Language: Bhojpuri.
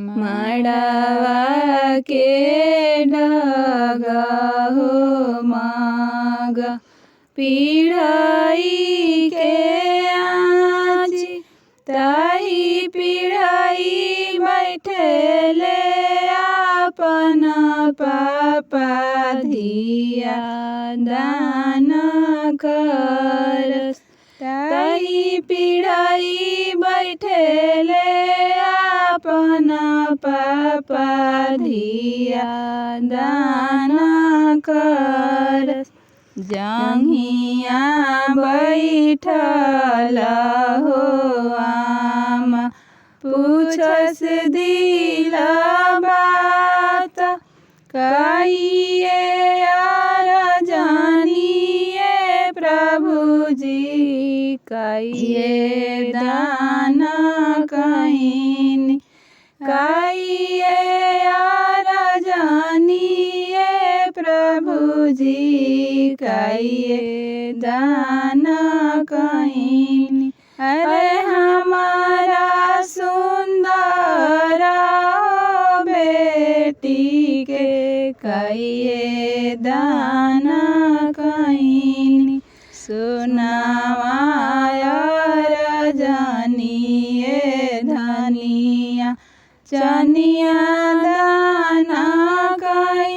मड़वा के डगा हो माग पीढ़ाई के आँची ताही पीढ़ाई बैठेले अपन पापा धिया दान करस ताही पीढ़ाई बैठेले अपन पापा धिया दान करस जंघिया बैठल हो आमा पूछस दिल बात कहिए यार जानिए प्रभु जी कहिए दान कहीनी कहिए यार जानिए प्रभु जी कहिए दान कहीनी अरे हमारा सुंदर बेटी के कहिए दान कहीनी सुनावायर जानिए धनिया चनिया दान कही